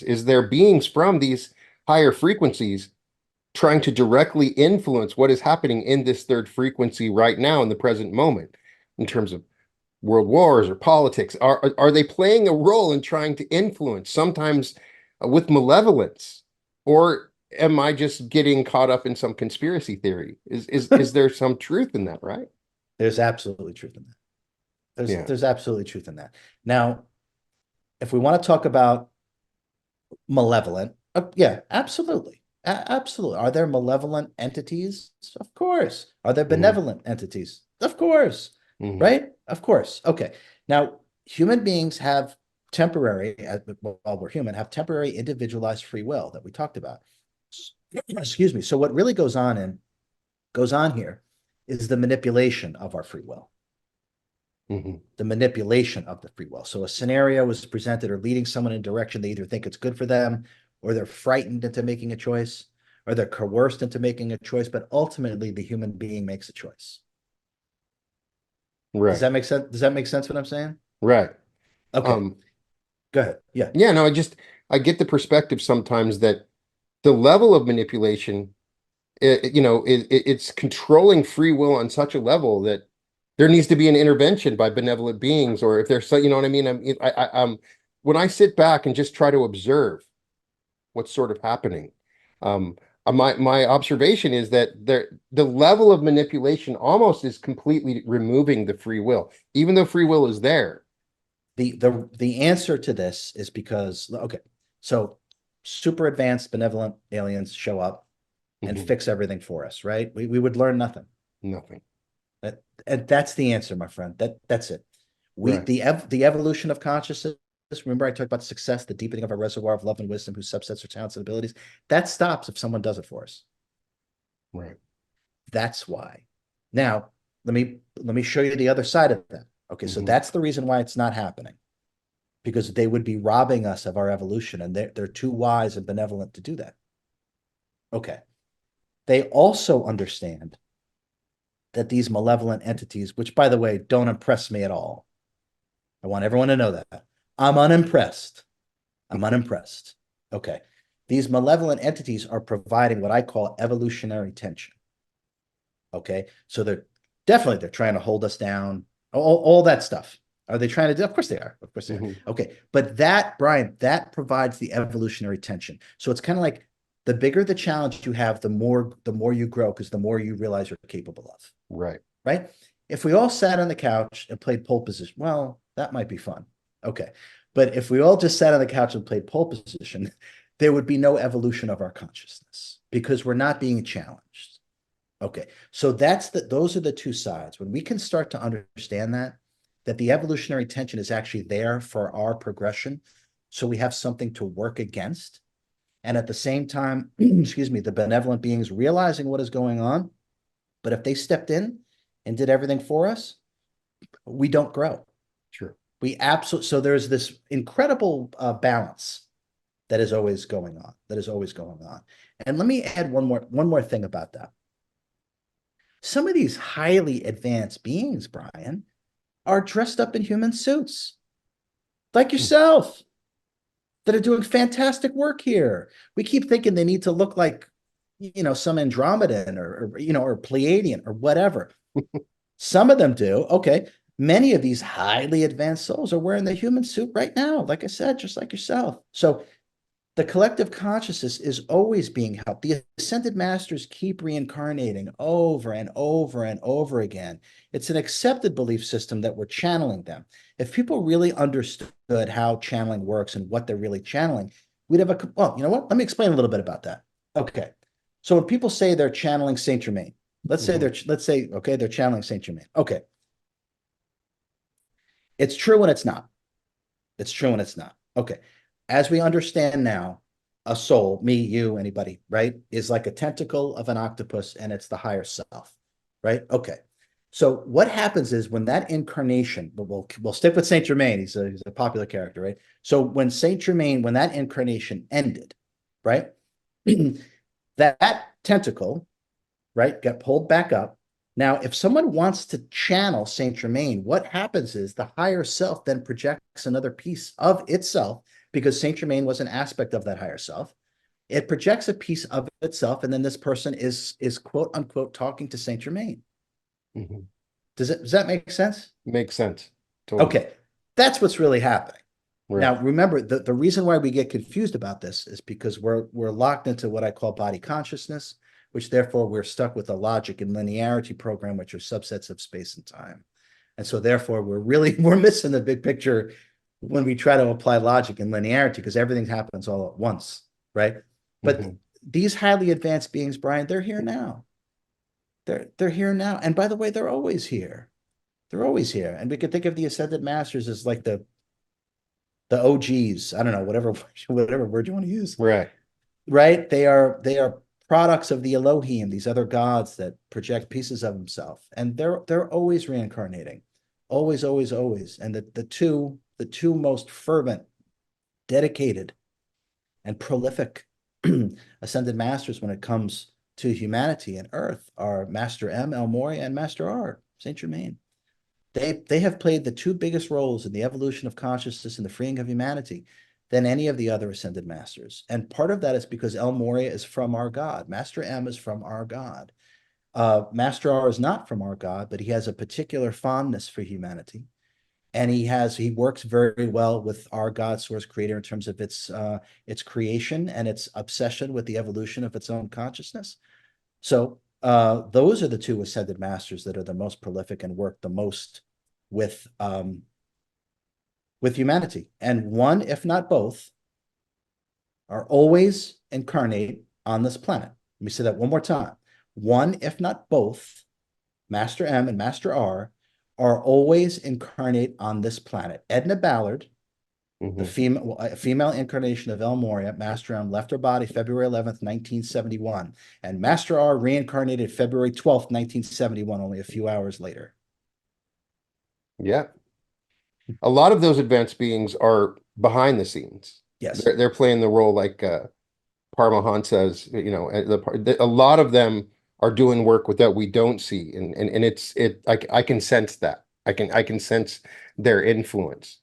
Is there beings from these higher frequencies trying to directly influence what is happening in this third frequency right now in the present moment in terms of world wars or politics? Are they playing a role in trying to influence, sometimes with malevolence? Or am I just getting caught up in some conspiracy theory? Is there some truth in that, right? There's absolutely truth in that. Yeah. There's absolutely truth in that. Now, if we want to talk about malevolent, yeah, absolutely. Absolutely. Are there malevolent entities? Of course. Are there Hmm. benevolent entities? Of course. Hmm. Right? Of course. Okay. Now, human beings have temporary, while we're human, have temporary individualized free will that we talked about. Excuse me. So what really goes on here is the manipulation of our free will. Hmm. The manipulation of the free will. So a scenario is presented or leading someone in a direction they either think it's good for them, or they're frightened into making a choice, or they're coerced into making a choice, but ultimately the human being makes a choice. Does Right. that make sense? Does that make sense what I'm saying? Right. Okay, Um, go ahead. Yeah. yeah, no, I get the perspective sometimes that the level of manipulation, it's controlling free will on such a level that there needs to be an intervention by benevolent beings, or if there's so, you know what I mean? When I sit back and just try to observe what's sort of happening, um, my observation is that the level of manipulation almost is completely removing the free will, even though free will is there. The answer to this is because, okay, so super advanced benevolent aliens show up and Mhm. fix everything for us, right? We would learn nothing. Nothing. And that's the answer, my friend. That's it. Right. The evolution of consciousness. Remember, I talked about success, the deepening of our reservoir of love and wisdom, whose subsets are talents and abilities. That stops if someone does it for us. Right. That's why. Now, let me show you the other side of that. Okay, so Hmm. that's the reason why it's not happening, because they would be robbing us of our evolution, and they're too wise and benevolent to do that. Okay. They also understand that these malevolent entities, which by the way, don't impress me at all. I want everyone to know that. I'm unimpressed. I'm unimpressed. Okay. These malevolent entities are providing what I call evolutionary tension. Okay. So they're trying to hold us down, all that stuff. Are they trying to do? Of course they are. Of course they are. Hmm. Okay. But that, Brian, that provides the evolutionary tension. So it's kind of like the bigger the challenge you have, the more you grow, because the more you realize you're capable of. Right. Right? If we all sat on the couch and played pole position, well, that might be fun. Okay. But if we all just sat on the couch and played pole position, there would be no evolution of our consciousness because we're not being challenged. Okay. So those are the two sides. When we can start to understand that the evolutionary tension is actually there for our progression, so we have something to work against. And at the same time, excuse me, the benevolent beings realizing what is going on, but if they stepped in and did everything for us, we don't grow. Sure. We absolutely, so there's this incredible balance that is always going on, that is always going on. And let me add one more thing about that. Some of these highly advanced beings, Brian, are dressed up in human suits, like yourself, that are doing fantastic work here. We keep thinking they need to look like, some Andromedan or Pleiadian or whatever. Some of them do. Okay. Many of these highly advanced souls are wearing the human suit right now, like I said, just like yourself. So the collective consciousness is always being helped. The ascended masters keep reincarnating over and over and over again. It's an accepted belief system that we're channeling them. If people really understood how channeling works and what they're really channeling, we'd have well, you know what? Let me explain a little bit about that. Okay. So when people say they're channeling Saint Germain, Hmm. okay, they're channeling Saint Germain. Okay. It's true and it's not. It's true and it's not. Okay. As we understand now, a soul, me, you, anybody, right, is like a tentacle of an octopus and it's the higher self, right? Okay. So what happens is when that incarnation, but we'll stick with Saint Germain. He's a popular character, right? So when Saint Germain, when that incarnation ended, right, that tentacle, right, got pulled back up. Now, if someone wants to channel Saint Germain, what happens is the higher self then projects another piece of itself because Saint Germain was an aspect of that higher self. It projects a piece of itself, and then this person is quote unquote talking to Saint Germain. Mhm. Does that make sense? Makes sense. Totally. Okay, that's what's really happening. Right. Now, remember, the reason why we get confused about this is because we're locked into what I call body consciousness, which therefore we're stuck with a logic and linearity program, which are subsets of space and time. And so therefore we're missing the big picture when we try to apply logic and linearity, because everything happens all at once, right? But Mhm. these highly advanced beings, Brian, they're here now. They're here now. And by the way, they're always here. They're always here. And we could think of the ascended masters as like the OGs. I don't know, whatever word you want to use. Right. Right? They are products of the Elohim, these other gods that project pieces of himself. And they're always reincarnating. Always, always, always. And the two most fervent, dedicated, and prolific ascended masters when it comes to humanity and earth are Master M, El Morya, and Master R, Saint Germain. They have played the two biggest roles in the evolution of consciousness and the freeing of humanity than any of the other ascended masters. And part of that is because El Morya is from our God. Master M is from our God. Master R is not from our God, but he has a particular fondness for humanity. And he works very well with our God, source creator, in terms of its creation and its obsession with the evolution of its own consciousness. So those are the two ascended masters that are the most prolific and work the most with humanity. And one, if not both, are always incarnate on this planet. Let me say that one more time. One, if not both, Master M and Master R, are always incarnate on this planet. Edna Ballard, the Mhm. female incarnation of El Morya, Master M, left her body February 11th, 1971, and Master R reincarnated February 12th, 1971, only a few hours later. Yeah. A lot of those advanced beings are behind the scenes. Yes. They're playing the role like Paramahansa's, a lot of them are doing work with that we don't see. And I can sense that. I can sense their influence.